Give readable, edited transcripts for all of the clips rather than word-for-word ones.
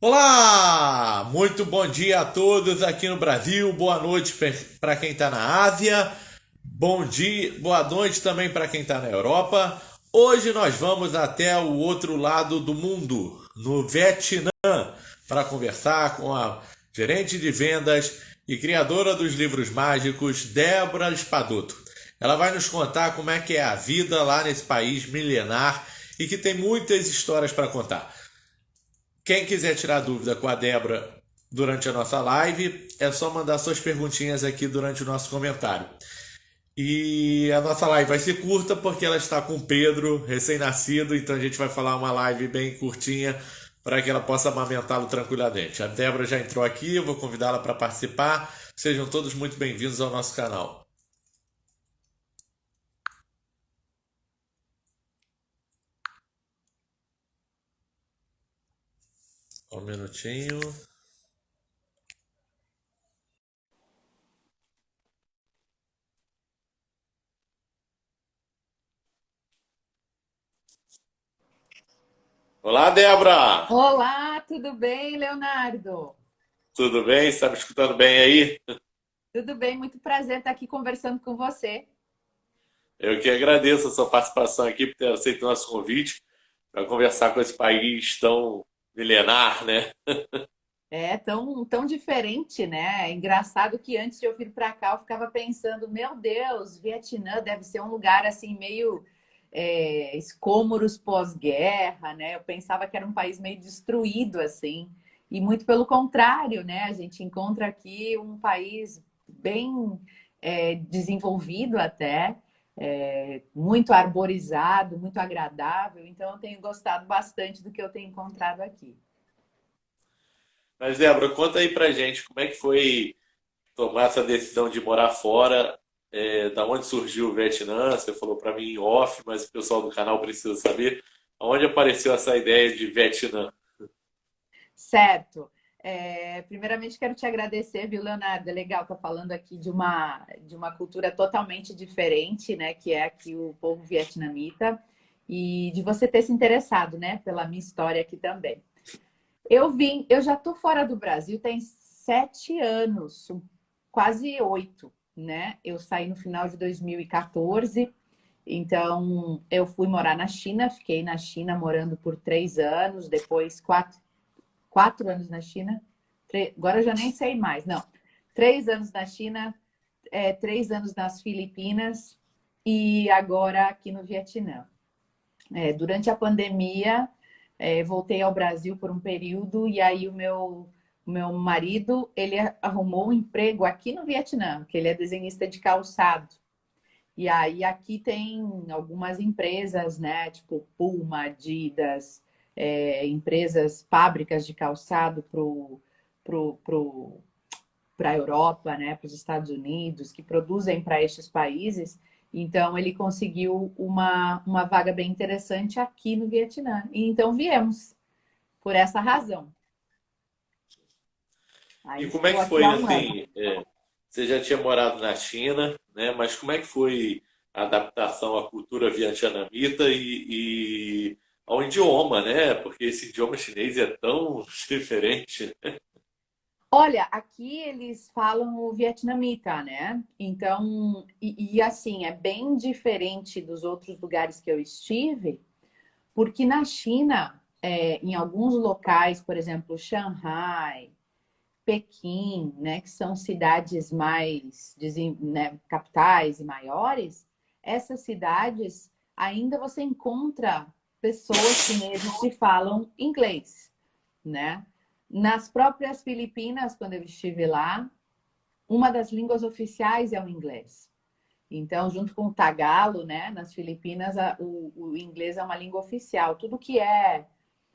Olá! Muito bom dia a todos aqui no Brasil, boa noite para quem está na Ásia, bom dia, boa noite também para quem está na Europa. Hoje nós vamos até o outro lado do mundo, no Vietnã, para conversar com a gerente de vendas e criadora dos livros mágicos, Débora Espadoto. Ela vai nos contar como é que é a vida lá nesse país milenar e que tem muitas histórias para contar. Quem quiser tirar dúvida com a Débora durante a nossa live, é só mandar suas perguntinhas aqui durante o nosso comentário. E a nossa live vai ser curta porque ela está com o Pedro, recém-nascido, então a gente vai falar uma live bem curtinha para que ela possa amamentá-lo tranquilamente. A Débora já entrou aqui, eu vou convidá-la para participar. Sejam todos muito bem-vindos ao nosso canal. Um minutinho. Olá, Débora! Olá, tudo bem, Leonardo? Tudo bem? Está me escutando bem aí? Tudo bem, muito prazer estar aqui conversando com você. Eu que agradeço a sua participação aqui por ter aceito o nosso convite para conversar com esse país tão milenar, né? É tão diferente, né? É engraçado que antes de eu vir para cá, eu ficava pensando, meu Deus, Vietnã deve ser um lugar assim meio escombros pós-guerra, né? Eu pensava que era um país meio destruído assim, e muito pelo contrário, né? A gente encontra aqui um país bem desenvolvido até. Muito arborizado, muito agradável. Então, eu tenho gostado bastante do que eu tenho encontrado aqui. Mas, Débora, conta aí pra gente como é que foi tomar essa decisão de morar fora, da onde surgiu o Vietnã, você falou para mim em off, mas o pessoal do canal precisa saber, aonde apareceu essa ideia de Vietnã? Certo. Primeiramente, quero te agradecer, viu, Leonardo? É legal estar falando aqui de uma cultura totalmente diferente, né? Que é aqui o povo vietnamita, e de você ter se interessado, né, pela minha história aqui também. Eu já estou fora do Brasil tem 7 anos, quase 8, né? Eu saí no final de 2014, então eu fui morar na China, fiquei na China morando por 3 anos, depois 4 anos na China, agora eu já nem sei mais, não. 3 anos na China, 3 anos nas Filipinas e agora aqui no Vietnã. Durante a pandemia, voltei ao Brasil por um período e aí o meu marido, ele arrumou um emprego aqui no Vietnã, que ele é desenhista de calçado. E aí aqui tem algumas empresas, né, tipo Puma, Adidas, empresas, fábricas de calçado para a Europa, né, para os Estados Unidos, que produzem para estes países. Então, ele conseguiu uma vaga bem interessante aqui no Vietnã. E então, viemos por essa razão. E Aí, como é estou que aqui foi há um ano. assim? Você já tinha morado na China, né? Mas como é que foi a adaptação à cultura vietnamita e ao idioma, né? Porque esse idioma chinês é tão diferente. Olha, aqui eles falam o vietnamita, né? Então, assim, é bem diferente dos outros lugares que eu estive, porque na China, em alguns locais, por exemplo, Shanghai, Pequim, né, que são cidades mais, né, capitais e maiores, essas cidades ainda você encontra pessoas chinesas que falam inglês, né? Nas próprias Filipinas, quando eu estive lá, uma das línguas oficiais é o inglês. Então, junto com o tagalo, né, nas Filipinas, o inglês é uma língua oficial. Tudo que é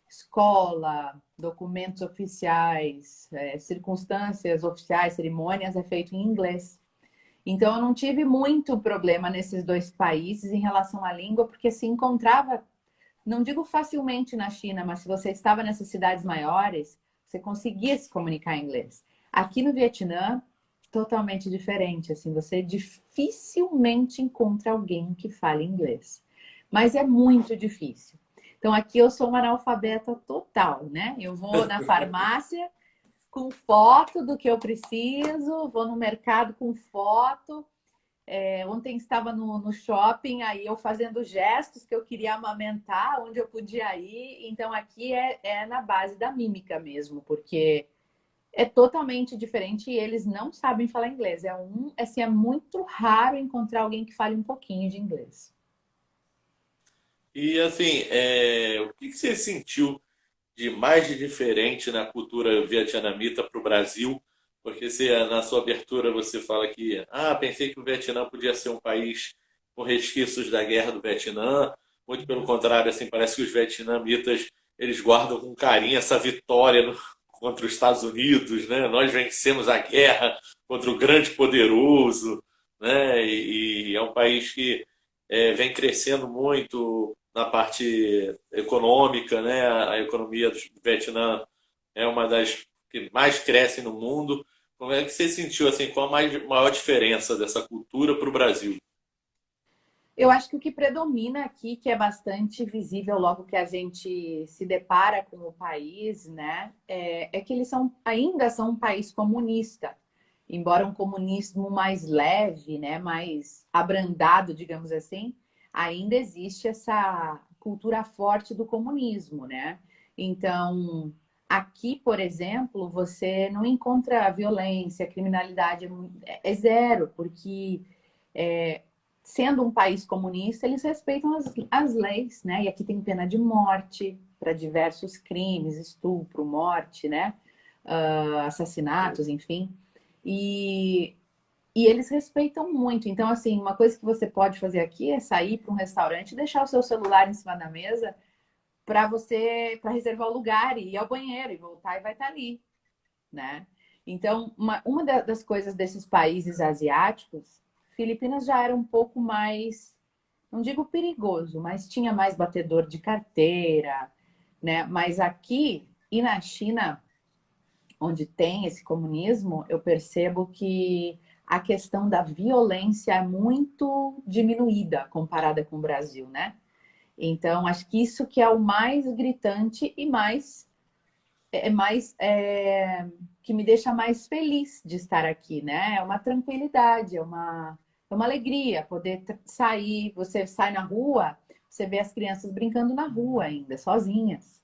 escola, documentos oficiais, circunstâncias oficiais, cerimônias, é feito em inglês. Então, eu não tive muito problema nesses dois países em relação à língua, porque se encontrava, não digo facilmente na China, mas se você estava nessas cidades maiores, você conseguia se comunicar em inglês. Aqui no Vietnã, totalmente diferente. Assim, você dificilmente encontra alguém que fale inglês. Mas é muito difícil. Então aqui eu sou uma analfabeta total, né? Eu vou na farmácia com foto do que eu preciso, vou no mercado com foto. Ontem estava no shopping, aí eu fazendo gestos que eu queria amamentar, onde eu podia ir. Então aqui é na base da mímica mesmo, porque é totalmente diferente e eles não sabem falar inglês. Assim, é muito raro encontrar alguém que fale um pouquinho de inglês. E assim, o que que você sentiu de mais de diferente na cultura vietnamita para o Brasil? Porque você, na sua abertura você fala que, pensei que o Vietnã podia ser um país com resquícios da guerra do Vietnã. Muito pelo contrário, assim, parece que os vietnamitas eles guardam com carinho essa vitória contra os Estados Unidos, né? Nós vencemos a guerra contra o grande poderoso, né? E é um país que vem crescendo muito na parte econômica, né? A economia do Vietnã é uma das que mais cresce no mundo. Como é que você sentiu assim? Qual a maior diferença dessa cultura para o Brasil? Eu acho que o que predomina aqui, que é bastante visível logo que a gente se depara com o país, né, é que eles ainda são um país comunista. Embora um comunismo mais leve, né, mais abrandado, digamos assim, ainda existe essa cultura forte do comunismo, né? Então, aqui, por exemplo, você não encontra violência, criminalidade é zero, porque é, sendo um país comunista, eles respeitam as leis, né? E aqui tem pena de morte para diversos crimes, estupro, morte, né? Assassinatos, enfim. E, e eles respeitam muito. Então, assim, uma coisa que você pode fazer aqui é sair para um restaurante e deixar o seu celular em cima da mesa para reservar o lugar e ir ao banheiro e voltar e vai estar ali, né? Então, uma das coisas desses países asiáticos, Filipinas já era um pouco mais, não digo perigoso, mas tinha mais batedor de carteira, né? Mas aqui e na China, onde tem esse comunismo, eu percebo que a questão da violência é muito diminuída comparada com o Brasil, né? Então, acho que isso que é o mais gritante e que me deixa mais feliz de estar aqui, né? É uma tranquilidade, é uma alegria poder sair. Você sai na rua, você vê as crianças brincando na rua ainda, sozinhas,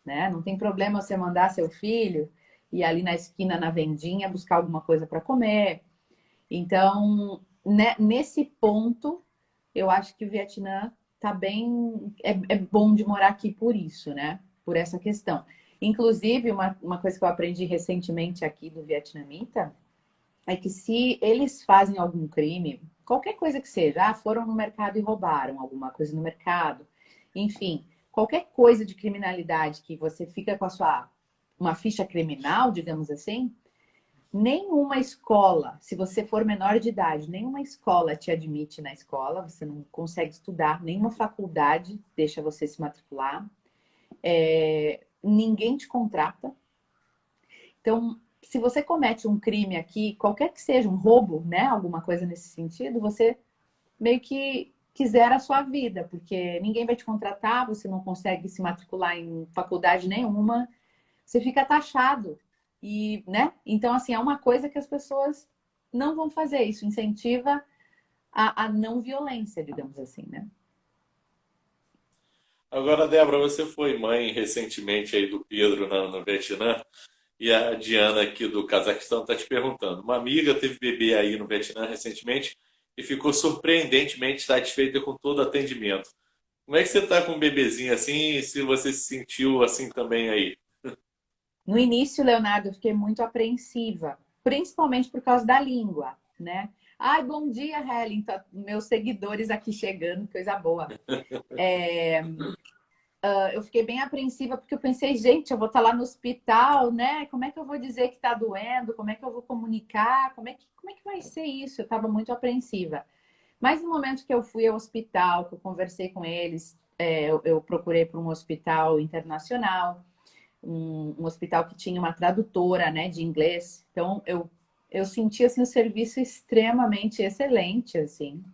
né? Não tem problema você mandar seu filho ir ali na esquina, na vendinha, buscar alguma coisa para comer. Então, né, nesse ponto, eu acho que o Vietnã tá bem. É bom de morar aqui por isso, né? Por essa questão. Inclusive, uma coisa que eu aprendi recentemente aqui do vietnamita é que se eles fazem algum crime, qualquer coisa que seja, foram no mercado e roubaram alguma coisa no mercado, enfim, qualquer coisa de criminalidade que você fica com uma ficha criminal, digamos assim, nenhuma escola, se você for menor de idade, nenhuma escola te admite na escola, você não consegue estudar, nenhuma faculdade deixa você se matricular, ninguém te contrata. Então, se você comete um crime aqui, qualquer que seja, um roubo, né, alguma coisa nesse sentido, você meio que quiser a sua vida, porque ninguém vai te contratar, você não consegue se matricular em faculdade nenhuma, você fica taxado. E, né? Então, assim, é uma coisa que as pessoas não vão fazer. Isso incentiva a não violência, digamos assim, né? Agora, Débora, você foi mãe recentemente aí do Pedro no Vietnã e a Diana aqui do Cazaquistão está te perguntando. Uma amiga teve bebê aí no Vietnã recentemente e ficou surpreendentemente satisfeita com todo o atendimento. Como é que você está com um bebezinho assim e se você se sentiu assim também aí? No início, Leonardo, eu fiquei muito apreensiva, principalmente por causa da língua, né? Ai, bom dia, Helen. Tá, meus seguidores aqui chegando, coisa boa. Eu fiquei bem apreensiva porque eu pensei, gente, eu vou estar lá no hospital, né? Como é que eu vou dizer que está doendo? Como é que eu vou comunicar? Como é que vai ser isso? Eu estava muito apreensiva. Mas no momento que eu fui ao hospital, que eu conversei com eles, eu procurei por um hospital internacional, um hospital que tinha uma tradutora, né, de inglês. Então, eu senti, assim, o serviço extremamente excelente, assim,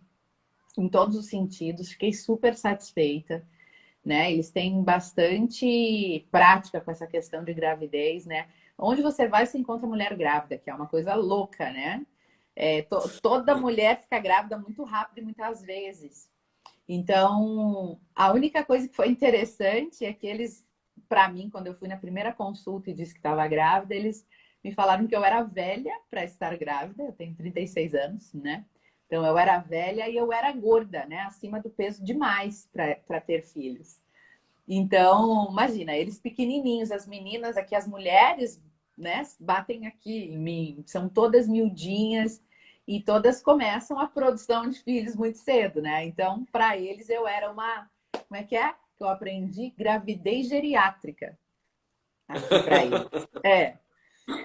em todos os sentidos. Fiquei super satisfeita. né? Eles têm bastante prática com essa questão de gravidez, né? Onde você vai, você encontra mulher grávida, que é uma coisa louca, né? Toda mulher fica grávida muito rápido e muitas vezes. Então, a única coisa que foi interessante é que eles, para mim, quando eu fui na primeira consulta e disse que estava grávida, eles me falaram que eu era velha para estar grávida, eu tenho 36 anos, né? Então, eu era velha e eu era gorda, né? Acima do peso demais para ter filhos. Então, imagina, eles pequenininhos, as meninas aqui, as mulheres, né, batem aqui em mim, são todas miudinhas e todas começam a produção de filhos muito cedo, né? Então, para eles, eu era uma, como é que é? Que eu aprendi gravidez geriátrica aqui para eles. É.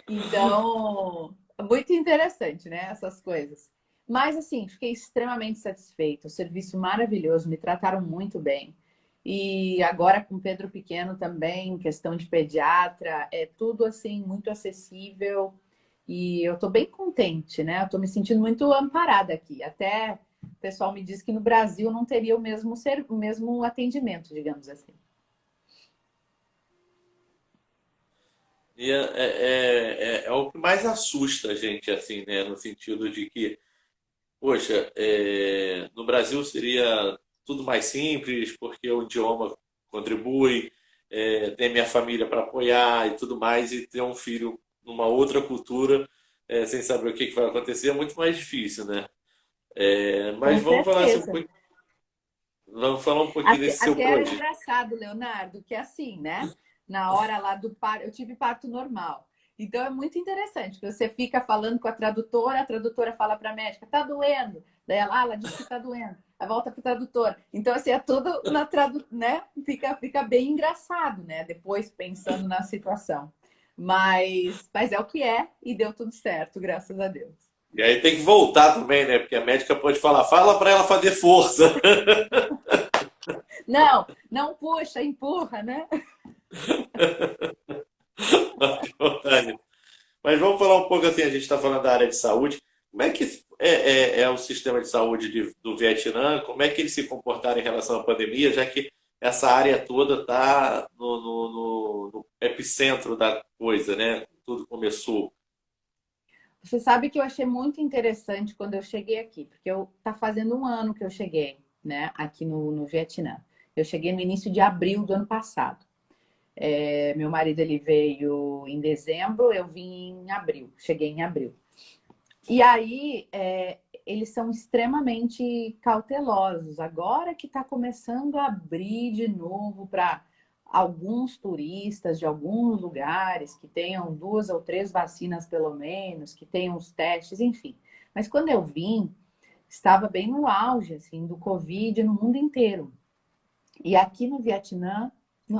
Então, muito interessante, né? Essas coisas. Mas, assim, fiquei extremamente satisfeita. O serviço maravilhoso, me trataram muito bem. E agora com Pedro Pequeno também, questão de pediatra, é tudo, assim, muito acessível. E eu tô bem contente, né? Eu tô me sentindo muito amparada aqui. Até o pessoal me diz que no Brasil não teria o mesmo atendimento, digamos assim. E é o que mais assusta a gente, assim, né? No sentido de que, poxa, no Brasil seria tudo mais simples, porque o idioma contribui, tem minha família para apoiar e tudo mais, e ter um filho numa outra cultura, sem saber o que que vai acontecer, é muito mais difícil, né? Com Mas certeza. vamos falar um pouquinho Até, desse seu até era projeto. engraçado, Leonardo, que assim, né? Na hora lá do parto, eu tive parto normal. Então é muito interessante, que você fica falando com a tradutora fala para a médica, tá doendo. Daí ela diz que tá doendo. Aí volta para o tradutor. Então, assim, é tudo na tradução, né? Fica bem engraçado, né? Depois pensando na situação. Mas é o que é e deu tudo certo, graças a Deus. E aí tem que voltar também, né? Porque a médica pode falar, fala para ela fazer força. Não, não puxa, empurra, né? Mas vamos falar um pouco assim, a gente está falando da área de saúde. Como é que é o sistema de saúde do Vietnã? Como é que eles se comportaram em relação à pandemia, já que essa área toda está no epicentro da coisa, né? Tudo começou. Você sabe que eu achei muito interessante quando eu cheguei aqui, porque eu tá fazendo um ano que eu cheguei, né, aqui no Vietnã. Eu cheguei no início de abril do ano passado. Meu marido ele veio em dezembro, eu vim em abril, cheguei em abril. E aí eles são extremamente cautelosos. Agora que está começando a abrir de novo para alguns turistas de alguns lugares que tenham 2 ou 3 vacinas pelo menos, que tenham os testes, enfim. Mas quando eu vim, estava bem no auge assim do Covid no mundo inteiro. E aqui no Vietnã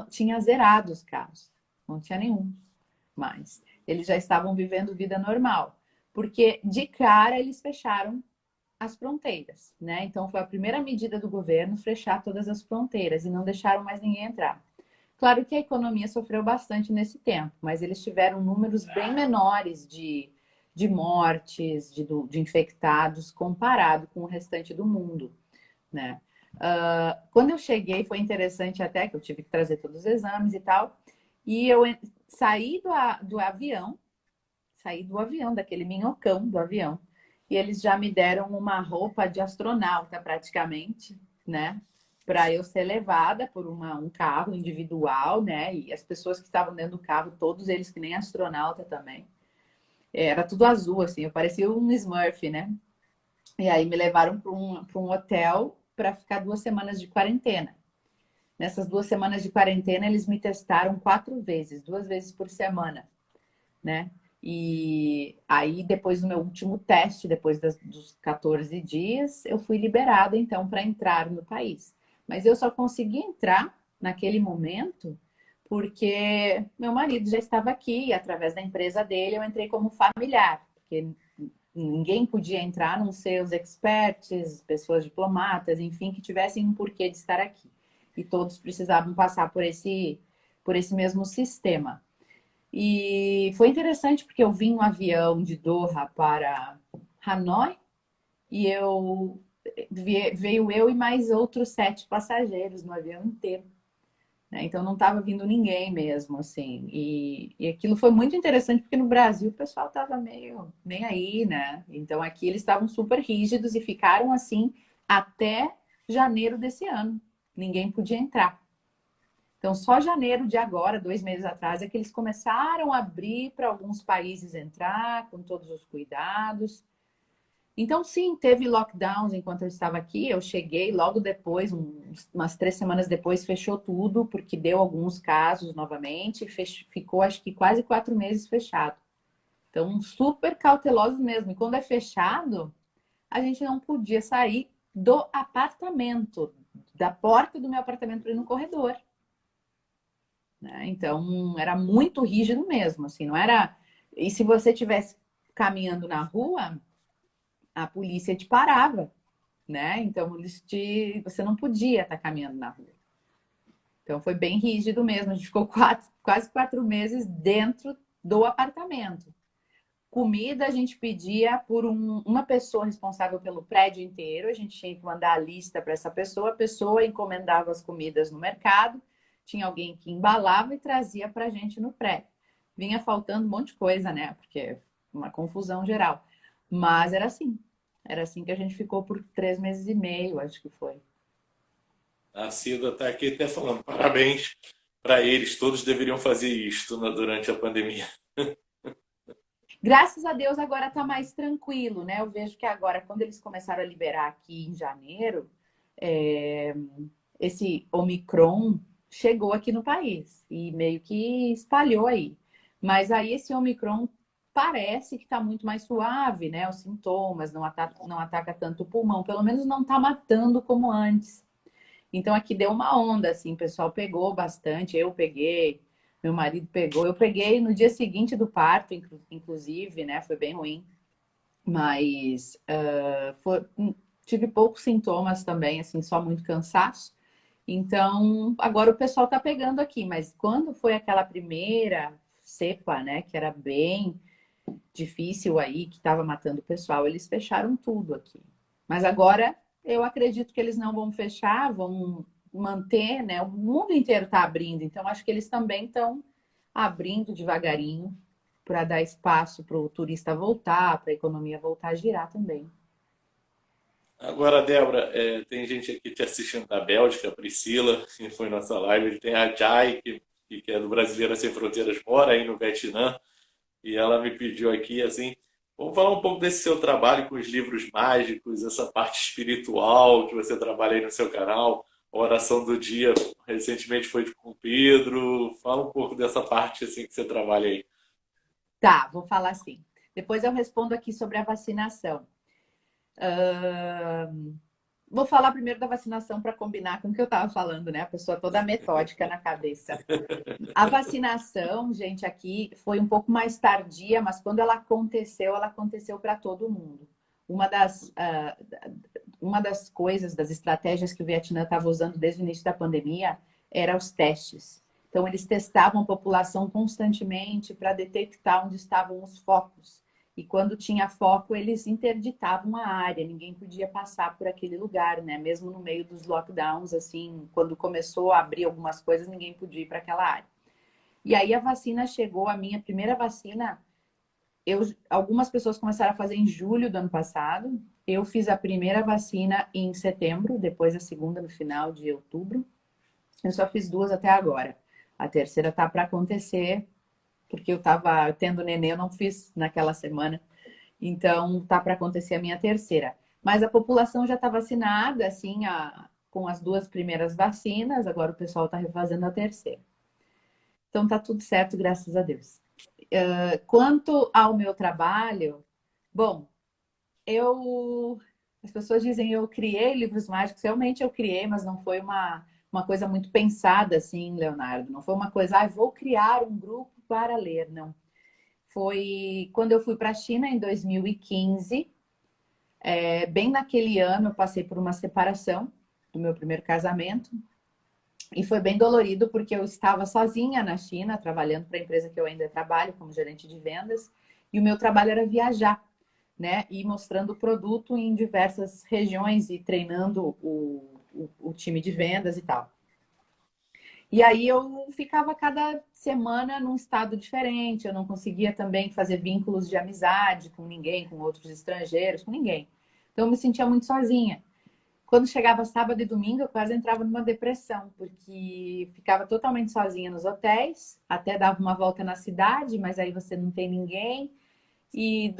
tinha zerado os casos, não tinha nenhum mais. Eles já estavam vivendo vida normal, porque de cara eles fecharam as fronteiras, né? Então foi a primeira medida do governo fechar todas as fronteiras e não deixaram mais ninguém entrar. Claro que a economia sofreu bastante nesse tempo, mas eles tiveram números bem menores de mortes, de infectados, comparado com o restante do mundo, né? Quando eu cheguei, foi interessante até que eu tive que trazer todos os exames e tal, e eu saí do avião, saí do avião, daquele minhocão do avião, e eles já me deram uma roupa de astronauta praticamente, né? Para eu ser levada por um carro individual, né? E as pessoas que estavam dentro do carro, todos eles que nem astronauta também. Era tudo azul, assim, eu parecia um Smurf, né? E aí me levaram para um hotel para ficar 2 semanas de quarentena. Nessas 2 semanas de quarentena, eles me testaram 4 vezes, 2 vezes por semana, né? E aí, depois do meu último teste, depois dos 14 dias, eu fui liberada, então, para entrar no país. Mas eu só consegui entrar naquele momento porque meu marido já estava aqui e, através da empresa dele, eu entrei como familiar, porque ninguém podia entrar, a não ser os experts, pessoas diplomatas, enfim, que tivessem um porquê de estar aqui. E todos precisavam passar por esse mesmo sistema. E foi interessante porque eu vim um avião de Doha para Hanoi e veio eu e mais outros 7 passageiros no avião inteiro. né? Então não estava vindo ninguém mesmo, assim. E aquilo foi muito interessante porque no Brasil o pessoal estava meio nem aí, né? Então aqui eles estavam super rígidos e ficaram assim até janeiro desse ano. Ninguém podia entrar. Então, só janeiro de agora, 2 meses atrás, é que eles começaram a abrir para alguns países entrar, com todos os cuidados. Então, sim, teve lockdowns enquanto eu estava aqui. Eu cheguei logo depois, umas 3 semanas depois, fechou tudo, porque deu alguns casos novamente. Ficou, acho que, quase 4 meses fechado. Então, super cautelosos mesmo. E quando é fechado, a gente não podia sair do apartamento, da porta do meu apartamento para ir no corredor, né? Então, era muito rígido mesmo, assim, não era... E se você estivesse caminhando na rua, a polícia te parava, né? Então, você não podia estar caminhando na rua. Então, foi bem rígido mesmo. A gente ficou quase 4 meses dentro do apartamento. Comida a gente pedia por uma pessoa responsável pelo prédio inteiro. A gente tinha que mandar a lista para essa pessoa. A pessoa encomendava as comidas no mercado. Tinha alguém que embalava e trazia para a gente no prédio. Vinha faltando um monte de coisa, né? Porque uma confusão geral. Mas era assim. Era assim que a gente ficou por 3 meses e meio, acho que foi. A Cida está aqui até falando, parabéns para eles, todos deveriam fazer isto durante a pandemia. Graças a Deus agora está mais tranquilo, né? Eu vejo que agora, quando eles começaram a liberar aqui em janeiro, é, esse Omicron chegou aqui no país e meio que espalhou aí. Mas aí esse Omicron parece que está muito mais suave, né? Os sintomas, não ataca tanto o pulmão, pelo menos não está matando como antes. Então aqui deu uma onda, assim, o pessoal pegou bastante, eu peguei, meu marido pegou, eu peguei no dia seguinte do parto, inclusive, né? Foi bem ruim, mas tive poucos sintomas também, assim, só muito cansaço. Então, agora o pessoal tá pegando aqui, mas quando foi aquela primeira cepa, né, que era bem difícil aí, que estava matando o pessoal, eles fecharam tudo aqui. Mas agora eu acredito que eles não vão fechar, vão manter, né? O mundo inteiro está abrindo, então acho que eles também estão abrindo devagarinho para dar espaço para o turista voltar, para a economia voltar a girar também. Agora, Débora, tem gente aqui te assistindo da Bélgica, a Priscila, que foi nossa live, tem a Jai, que é do Brasileira Sem Fronteiras, mora aí no Vietnã, e ela me pediu aqui, assim, vamos falar um pouco desse seu trabalho com os livros mágicos, essa parte espiritual que você trabalha aí no seu canal, a oração do dia recentemente foi com o Pedro, fala um pouco dessa parte assim que você trabalha aí. Tá, vou falar assim. Depois eu respondo aqui sobre a vacinação. Vou falar primeiro da vacinação para combinar com o que eu estava falando, né? A pessoa toda metódica na cabeça. A vacinação, gente, aqui foi um pouco mais tardia, mas quando ela aconteceu para todo mundo. Uma das, uh, uma das coisas, das estratégias que o Vietnã estava usando desde o início da pandemia era os testes. Então, eles testavam a população constantemente para detectar onde estavam os focos. E quando tinha foco, eles interditavam a área, ninguém podia passar por aquele lugar, né? Mesmo no meio dos lockdowns, assim, quando começou a abrir algumas coisas, ninguém podia ir para aquela área. E aí a vacina chegou, a minha primeira vacina, algumas pessoas começaram a fazer em julho do ano passado. Eu fiz a primeira vacina em setembro, depois a segunda no final de outubro. Eu só fiz 2 até agora. A terceira tá para acontecer, porque eu tava tendo neném, eu não fiz naquela semana. Então tá para acontecer a minha terceira. Mas a população já está vacinada, assim, com as 2 primeiras vacinas. Agora o pessoal está refazendo a terceira. Então tá tudo certo, graças a Deus. Quanto ao meu trabalho, bom, as pessoas dizem eu criei livros mágicos, realmente eu criei, mas não foi uma coisa muito pensada assim, Leonardo. Não foi uma coisa, vou criar um grupo para ler, não. Foi quando eu fui para a China em 2015, bem naquele ano eu passei por uma separação do meu primeiro casamento. E foi bem dolorido porque eu estava sozinha na China, trabalhando para a empresa que eu ainda trabalho como gerente de vendas, e o meu trabalho era viajar, né? E mostrando o produto em diversas regiões e treinando o time de vendas e tal. E aí eu ficava cada semana num estado diferente, eu não conseguia também fazer vínculos de amizade com ninguém, com outros estrangeiros, com ninguém. Então eu me sentia muito sozinha. Quando chegava sábado e domingo, eu quase entrava numa depressão, porque ficava totalmente sozinha nos hotéis, até dava uma volta na cidade, mas aí você não tem ninguém. E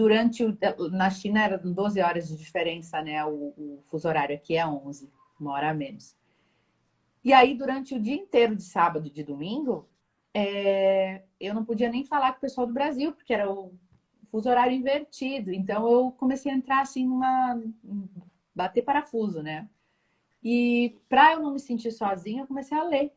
na China eram 12 horas de diferença, né? O fuso horário aqui é 11, uma hora a menos. E aí, durante o dia inteiro de sábado e de domingo, eu não podia nem falar com o pessoal do Brasil, porque era o fuso horário invertido. Então, eu comecei a entrar assim bater parafuso, né? E para eu não me sentir sozinha, eu comecei a ler.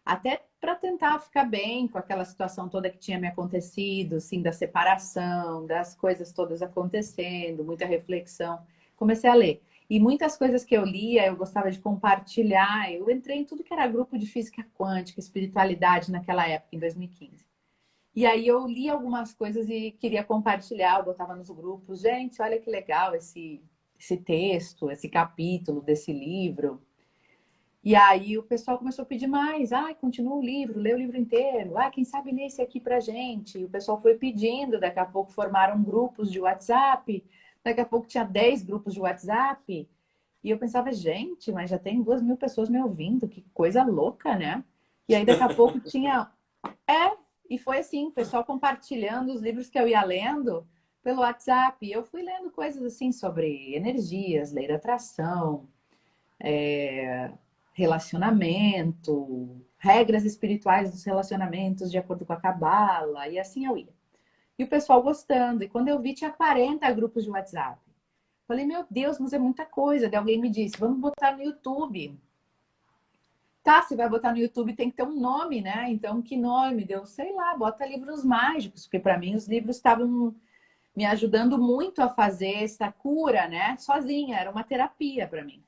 Até para tentar ficar bem com aquela situação toda que tinha me acontecido, assim, da separação, das coisas todas acontecendo, muita reflexão. Comecei a ler. E muitas coisas que eu lia, eu gostava de compartilhar. Eu entrei em tudo que era grupo de física quântica, espiritualidade naquela época, em 2015. E aí eu li algumas coisas e queria compartilhar, eu botava nos grupos. Gente, olha que legal esse texto, esse capítulo desse livro. E aí o pessoal começou a pedir mais. Ah, continua o livro, lê o livro inteiro. Ah, quem sabe lê esse aqui pra gente. E o pessoal foi pedindo, daqui a pouco formaram grupos de WhatsApp, daqui a pouco tinha 10 grupos de WhatsApp. E eu pensava, gente, mas já tem 2.000 pessoas me ouvindo, que coisa louca, né? E aí daqui a pouco tinha. E foi assim, o pessoal compartilhando os livros que eu ia lendo pelo WhatsApp. E eu fui lendo coisas assim sobre energias, lei da atração, relacionamento, regras espirituais dos relacionamentos de acordo com a Cabala, e assim eu ia. E o pessoal gostando. E quando eu vi, tinha 40 grupos de WhatsApp. Falei, meu Deus, mas é muita coisa. Daí alguém me disse, vamos botar no YouTube. Tá, se vai botar no YouTube tem que ter um nome, né? Então, que nome? Deu, sei lá, bota livros mágicos, porque para mim os livros estavam me ajudando muito a fazer essa cura, né? Sozinha, era uma terapia para mim.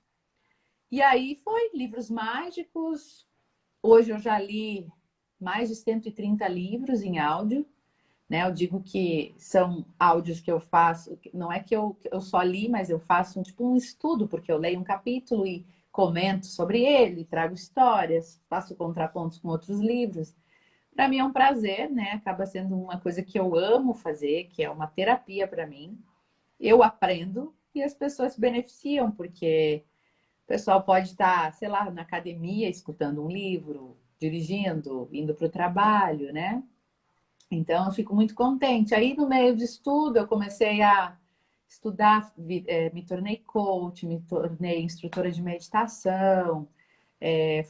E aí foi livros mágicos. Hoje eu já li mais de 130 livros em áudio, né? Eu digo que são áudios que eu faço, não é que eu só li, mas eu faço tipo um estudo, porque eu leio um capítulo e comento sobre ele, trago histórias, faço contrapontos com outros livros. Para mim é um prazer, né? Acaba sendo uma coisa que eu amo fazer, que é uma terapia para mim. Eu aprendo e as pessoas se beneficiam, porque o pessoal pode estar, sei lá, na academia, escutando um livro, dirigindo, indo para o trabalho, né? Então, eu fico muito contente. Aí, no meio de estudo, eu comecei a estudar, me tornei coach, me tornei instrutora de meditação,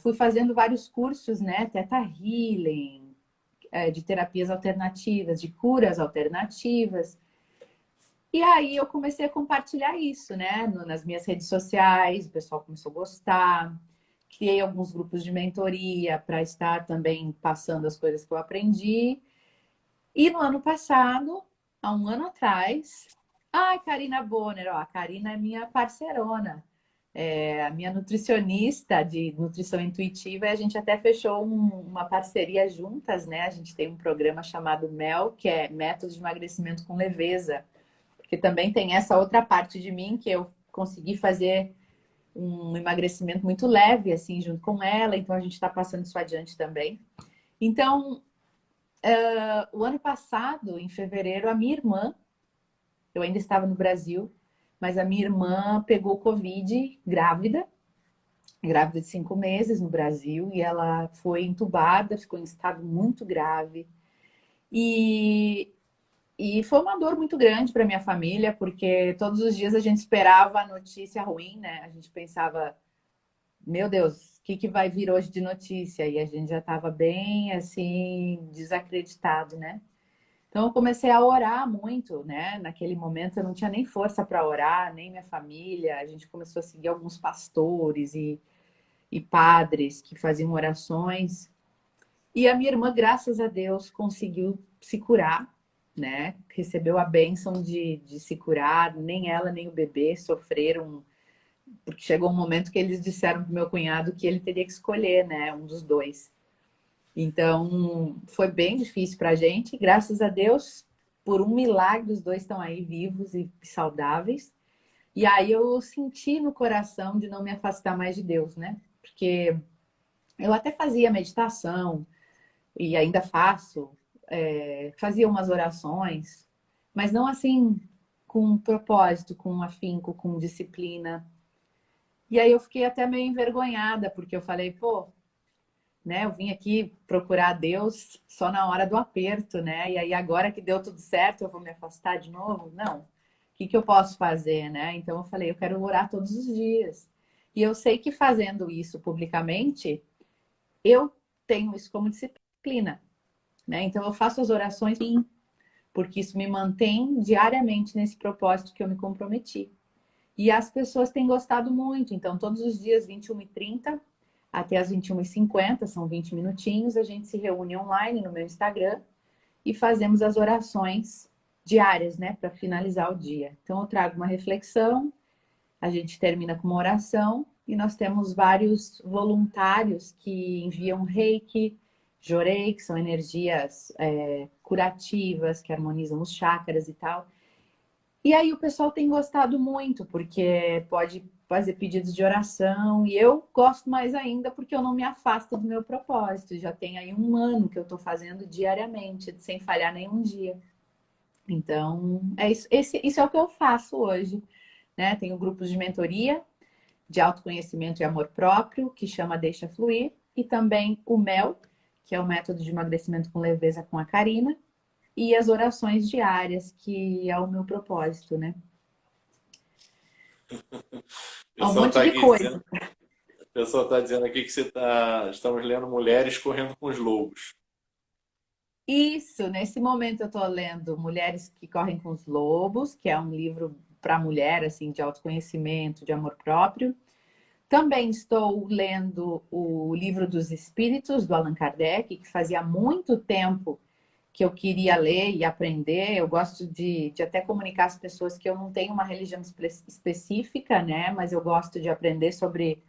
fui fazendo vários cursos, né? Theta Healing, de terapias alternativas, de curas alternativas. E aí eu comecei a compartilhar isso, né? Nas minhas redes sociais, o pessoal começou a gostar. Criei alguns grupos de mentoria para estar também passando as coisas que eu aprendi. E no ano passado, há um ano atrás, ai, Karina Bonner, ó, a Karina é minha parceirona, a minha nutricionista de nutrição intuitiva, e a gente até fechou uma parceria juntas, né? A gente tem um programa chamado MEL, que é Método de Emagrecimento com Leveza, porque também tem essa outra parte de mim que eu consegui fazer um emagrecimento muito leve, assim, junto com ela, então a gente está passando isso adiante também. Então, o ano passado, em fevereiro, a minha irmã, eu ainda estava no Brasil, mas a minha irmã pegou Covid grávida de 5 meses no Brasil, e ela foi entubada, ficou em estado muito grave. E, e foi uma dor muito grande para minha família, porque todos os dias a gente esperava a notícia ruim, né? A gente pensava, meu Deus, o que vai vir hoje de notícia? E a gente já estava bem, assim, desacreditado, né? Então eu comecei a orar muito, né? Naquele momento eu não tinha nem força para orar, nem minha família. A gente começou a seguir alguns pastores e padres que faziam orações. E a minha irmã, graças a Deus, conseguiu se curar, né? Recebeu a bênção de se curar. Nem ela, nem o bebê sofreram, porque chegou um momento que eles disseram para o meu cunhado que ele teria que escolher, né? Um dos dois. Então, foi bem difícil para a gente. Graças a Deus, por um milagre, os dois estão aí vivos e saudáveis. E aí eu senti no coração de não me afastar mais de Deus, né? Porque Eu até fazia meditação e ainda faço, fazia umas orações, mas não assim com um propósito, com um afinco, com disciplina. E aí eu fiquei até meio envergonhada, porque eu falei, pô, né, eu vim aqui procurar Deus só na hora do aperto, né? E aí agora que deu tudo certo, eu vou me afastar de novo? Não. O que que eu posso fazer, né? Então eu falei, eu quero orar todos os dias. E eu sei que fazendo isso publicamente, eu tenho isso como disciplina, né? Então eu faço as orações sim, porque isso me mantém diariamente nesse propósito que eu me comprometi. E as pessoas têm gostado muito. Então, todos os dias, 21h30 até as 21h50, são 20 minutinhos, a gente se reúne online no meu Instagram e fazemos as orações diárias, né, para finalizar o dia. Então, eu trago uma reflexão, a gente termina com uma oração e nós temos vários voluntários que enviam reiki, jorei, que são energias curativas, que harmonizam os chakras e tal. E aí o pessoal tem gostado muito, porque pode fazer pedidos de oração, e eu gosto mais ainda porque eu não me afasto do meu propósito. Já tem aí 1 ano que eu estou fazendo diariamente, sem falhar nenhum dia. Então, é isso, isso é o que eu faço hoje, né? Tenho grupos de mentoria, de autoconhecimento e amor próprio, que chama Deixa Fluir, e também o MEL, que é o método de emagrecimento com leveza com a Karina, e as orações diárias, que é o meu propósito, né? O É um pessoal monte está de aqui dizendo, coisa. o pessoal tá dizendo aqui que estamos lendo Mulheres Correndo com os Lobos. Isso, nesse momento eu estou lendo Mulheres que Correm com os Lobos, que é um livro para mulher, assim, de autoconhecimento, de amor próprio. Também estou lendo o Livro dos Espíritos, do Allan Kardec, que fazia muito tempo que eu queria ler e aprender. Eu gosto de até comunicar às pessoas que eu não tenho uma religião específica, né? Mas eu gosto de aprender sobre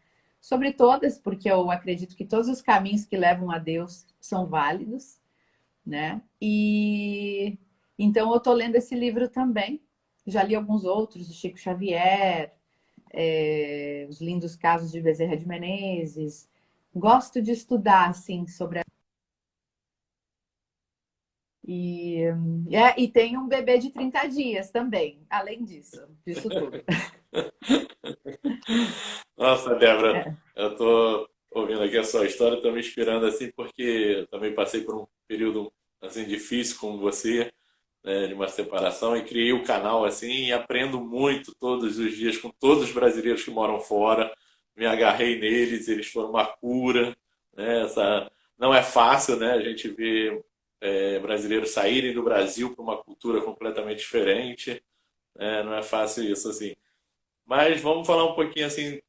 todas, porque eu acredito que todos os caminhos que levam a Deus são válidos, né? E então eu estou lendo esse livro também. Já li alguns outros, do Chico Xavier, Os Lindos Casos de Bezerra de Menezes. Gosto de estudar, assim, sobre E, e tem um bebê de 30 dias também, além disso tudo. Nossa, Débora, É. eu tô ouvindo aqui a sua história, tô me inspirando assim, porque eu também passei por um período assim difícil como você, né, de uma separação e criei o canal assim e aprendo muito todos os dias com todos os brasileiros que moram fora. Me agarrei neles, eles foram uma cura, né? Não é fácil, né? A gente vê brasileiros saírem do Brasil para uma cultura completamente diferente, né? Não é fácil isso assim. Mas vamos falar um pouquinho assim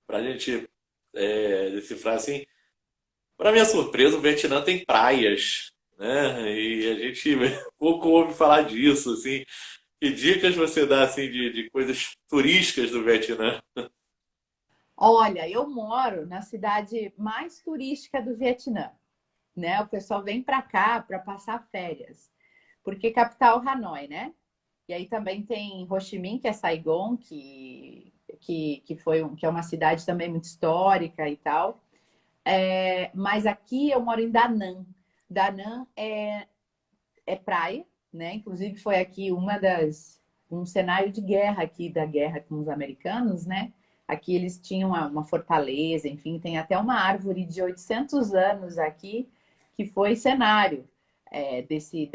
para a gente decifrar assim. Para minha surpresa, o Vietnã tem praias, né? E a gente pouco ouve falar disso, assim. Que dicas você dá assim de coisas turísticas do Vietnã? Olha, eu moro na cidade mais turística do Vietnã, né? O pessoal vem para cá para passar férias, porque capital Hanoi, né? E aí também tem Ho Chi Minh, que é Saigon, que é uma cidade também muito histórica e tal. Mas aqui eu moro em Da Nang. Da Nang é praia, né? Inclusive foi aqui um cenário de guerra aqui da guerra com os americanos, né? Aqui eles tinham uma fortaleza, enfim, tem até uma árvore de 800 anos aqui que foi cenário desse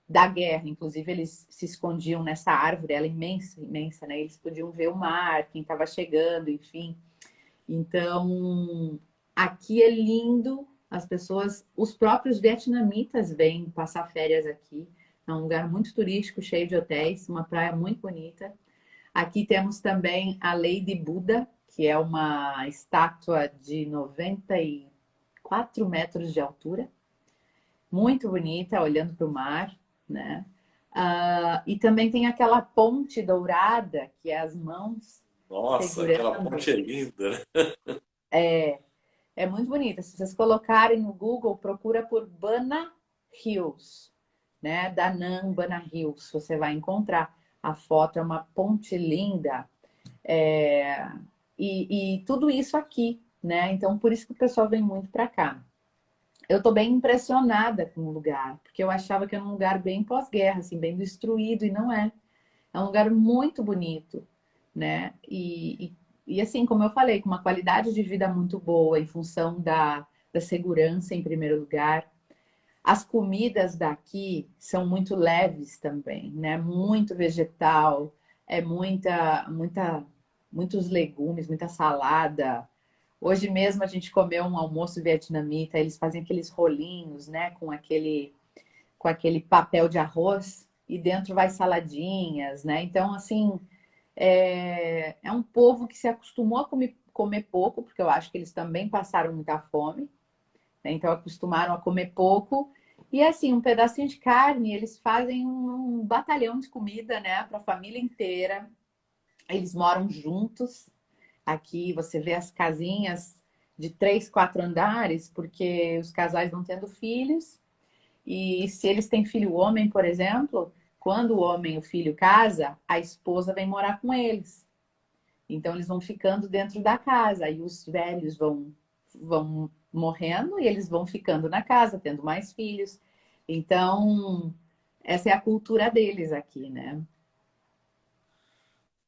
da guerra. Inclusive eles se escondiam nessa árvore, ela é imensa, imensa, né? Eles podiam ver o mar, quem estava chegando, enfim. Então, aqui é lindo, as pessoas, os próprios vietnamitas vêm passar férias aqui. É um lugar muito turístico, cheio de hotéis, uma praia muito bonita. Aqui temos também a Lady Buda, que é uma estátua de 94 metros de altura, muito bonita, olhando para o mar, né? E também tem aquela ponte dourada, que é as mãos Nossa, aquela segurando. ponte é linda, né? É muito bonita. Se vocês colocarem no Google, procura por Bana Hills, né? Da Nan Bana Hills. Você vai encontrar. A foto é uma ponte linda. É, e tudo isso aqui. né? Então, por isso que o pessoal vem muito para cá. Eu tô bem impressionada com o lugar, porque eu achava que era um lugar bem pós-guerra, assim, bem destruído, e não é. É um lugar muito bonito, né? E assim, como eu falei, com uma qualidade de vida muito boa, em função da segurança em primeiro lugar. As comidas daqui são muito leves também, né? Muito vegetal, é muitos legumes, muita salada. Hoje mesmo a gente comeu um almoço vietnamita, eles fazem aqueles rolinhos, né? Com aquele papel de arroz e dentro vai saladinhas, né? Então, assim, é um povo que se acostumou a comer pouco, porque eu acho que eles também passaram muita fome, né? Então acostumaram a comer pouco. E assim, um pedacinho de carne, eles fazem um batalhão de comida, né, para a família inteira. Eles moram juntos. Aqui você vê as casinhas de 3, 4 andares, porque os casais vão tendo filhos. E se eles têm filho homem, por exemplo, quando o homem, o filho, casa, a esposa vem morar com eles. Então eles vão ficando dentro da casa. Aí os velhos vão morrendo e eles vão ficando na casa, tendo mais filhos. Então, essa é a cultura deles aqui, né?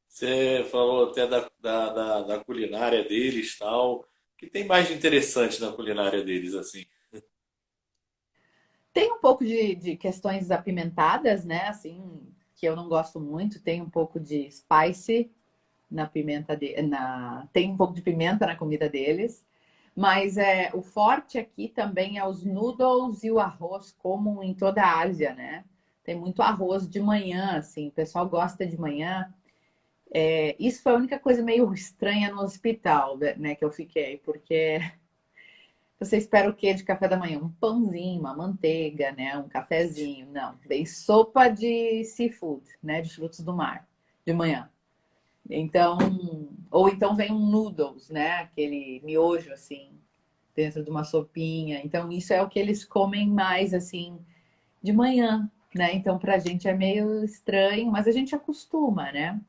Você falou até da culinária deles, tal. O que tem mais de interessante na culinária deles, assim? Tem um pouco de questões apimentadas, né? Assim, que eu não gosto muito. Tem um pouco de spice na pimenta tem um pouco de pimenta na comida deles. Mas o forte aqui também é os noodles e o arroz, como em toda a Ásia, né? Tem muito arroz de manhã, assim, o pessoal gosta de manhã. Isso foi a única coisa meio estranha no hospital, né, que eu fiquei, porque você espera o quê de café da manhã? Um pãozinho, uma manteiga, né, um cafezinho. Não, vem sopa de seafood, né, de frutos do mar, de manhã. Então, ou então vem um noodles, né, aquele miojo assim, dentro de uma sopinha. Então, isso é o que eles comem mais assim de manhã, né? Então, pra gente é meio estranho, mas a gente acostuma, né?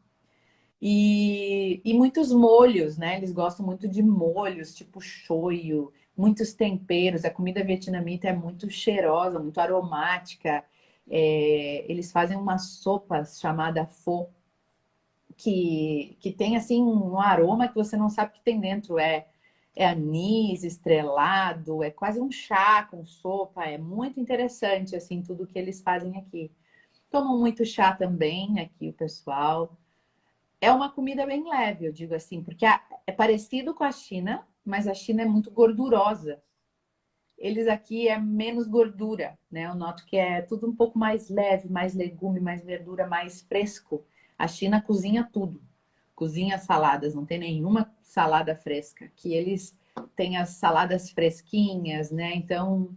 E muitos molhos, né? Eles gostam muito de molhos, tipo shoyu, muitos temperos. A comida vietnamita é muito cheirosa, muito aromática. Eles fazem uma sopa chamada pho, que tem assim um aroma que você não sabe o que tem dentro. É anis estrelado, é quase um chá com sopa. É muito interessante assim tudo que eles fazem aqui. Tomam muito chá também aqui o pessoal. É uma comida bem leve, eu digo assim, porque é parecido com a China, mas a China é muito gordurosa. Eles aqui é menos gordura, né? Eu noto que é tudo um pouco mais leve, mais legume, mais verdura, mais fresco. A China cozinha tudo. Cozinha saladas, não tem nenhuma salada fresca. Que eles têm as saladas fresquinhas, né? Então,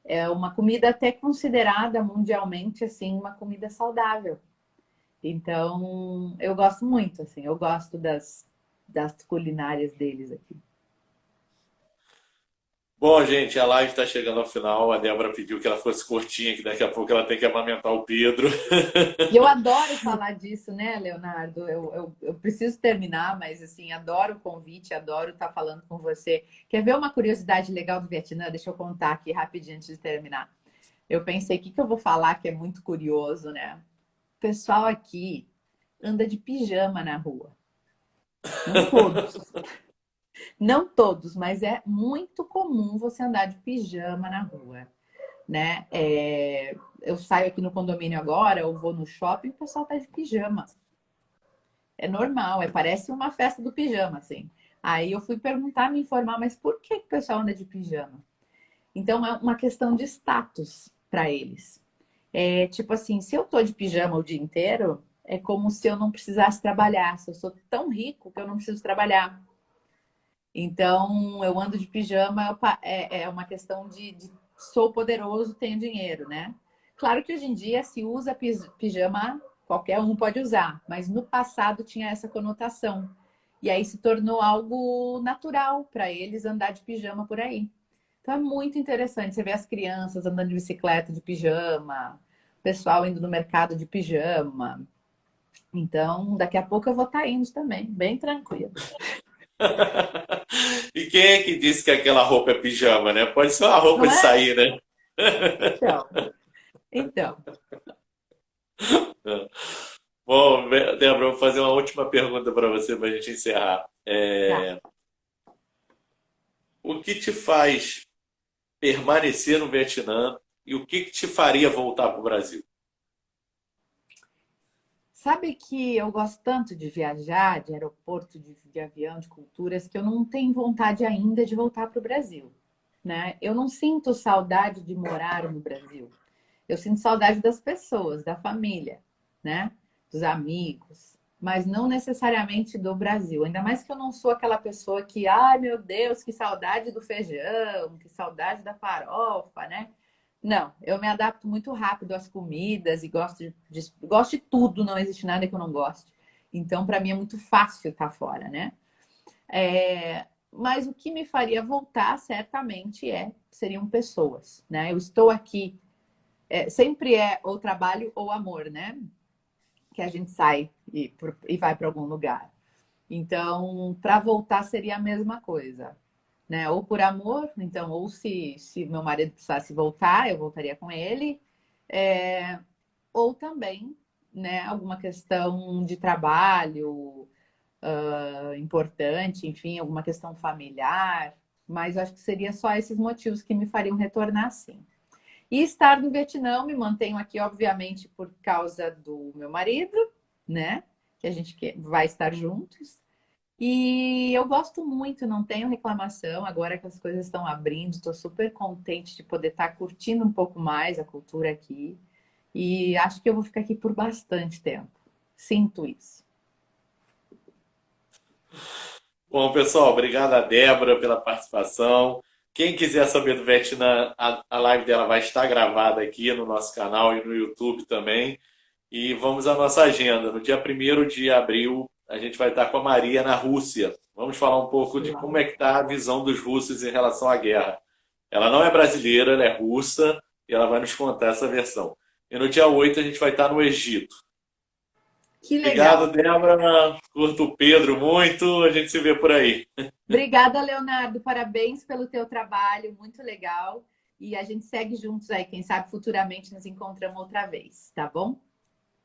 é uma comida até considerada mundialmente assim uma comida saudável. Então, eu gosto muito, assim, eu gosto das culinárias deles aqui. Bom, gente, a live está chegando ao final. A Débora pediu que ela fosse curtinha, que daqui a pouco ela tem que amamentar o Pedro. E eu adoro falar disso, né, Leonardo? Eu preciso terminar, mas assim, adoro o convite, adoro estar falando com você. Quer ver uma curiosidade legal do Vietnã? Deixa eu contar aqui rapidinho antes de terminar. Eu pensei, o que que eu vou falar que é muito curioso, né? O pessoal aqui anda de pijama na rua. Não todos. Não todos, mas é muito comum você andar de pijama na rua, né? Eu saio aqui no condomínio agora, eu vou no shopping, o pessoal tá de pijama. É normal, parece uma festa do pijama, assim. Aí eu fui perguntar, me informar, mas por que que o pessoal anda de pijama? Então é uma questão de status para eles. É tipo assim, se eu tô de pijama o dia inteiro, é como se eu não precisasse trabalhar. Se eu sou tão rico que eu não preciso trabalhar. Então, eu ando de pijama, é uma questão de sou poderoso, tenho dinheiro, né? Claro que hoje em dia se usa pijama, qualquer um pode usar, mas no passado tinha essa conotação. E aí se tornou algo natural para eles andar de pijama por aí. Então é muito interessante. Você vê as crianças andando de bicicleta de pijama, o pessoal indo no mercado de pijama. Então, daqui a pouco eu vou estar indo também, bem tranquilo. E quem é que disse que aquela roupa é pijama, né? Pode ser uma roupa Não de é? sair, né? Então, então, Bom, Débora, eu vou fazer uma última pergunta para você para a gente encerrar. tá. O que te faz permanecer no Vietnã e o que te faria voltar para o Brasil? Sabe que eu gosto tanto de viajar, de aeroporto, de avião, de culturas, que eu não tenho vontade ainda de voltar para o Brasil, né? Eu não sinto saudade de morar no Brasil. Eu sinto saudade das pessoas, da família, né? Dos amigos, mas não necessariamente do Brasil. Ainda mais que eu não sou aquela pessoa que, ai meu Deus, que saudade do feijão, que saudade da farofa, né? Não, eu me adapto muito rápido às comidas e gosto de tudo, não existe nada que eu não goste. Então, para mim é muito fácil estar fora, né? Mas o que me faria voltar certamente seriam pessoas, né? Eu estou aqui, sempre é ou trabalho ou amor, né? Que a gente sai e vai para algum lugar. Então, para voltar seria a mesma coisa, né? Ou por amor, então, ou se meu marido precisasse voltar, eu voltaria com ele, é, ou também, né, alguma questão de trabalho importante, enfim, alguma questão familiar, mas acho que seria só esses motivos que me fariam retornar sim. E estar no Vietnã, me mantenho aqui, obviamente, por causa do meu marido, né? Que a gente vai estar juntos. E eu gosto muito, não tenho reclamação. Agora que as coisas estão abrindo, estou super contente de poder estar curtindo um pouco mais a cultura aqui. E acho que eu vou ficar aqui por bastante tempo. Sinto isso. Bom, pessoal, obrigado a Débora pela participação. Quem quiser saber do Vietnã, a live dela vai estar gravada aqui no nosso canal e no YouTube também. E vamos à nossa agenda. No dia 1º de abril, a gente vai estar com a Maria na Rússia. Vamos falar um pouco de como é que está a visão dos russos em relação à guerra. Ela não é brasileira, ela é russa e ela vai nos contar essa versão. E no dia 8 a gente vai estar no Egito. Que Obrigado, legal. Débora. Curto o Pedro muito. A gente se vê por aí. Obrigada, Leonardo. Parabéns pelo teu trabalho, muito legal. E a gente segue juntos aí. Quem sabe futuramente nos encontramos outra vez, tá bom?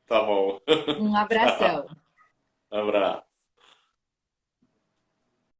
Tá bom. Um Tchau. abração. Abraço.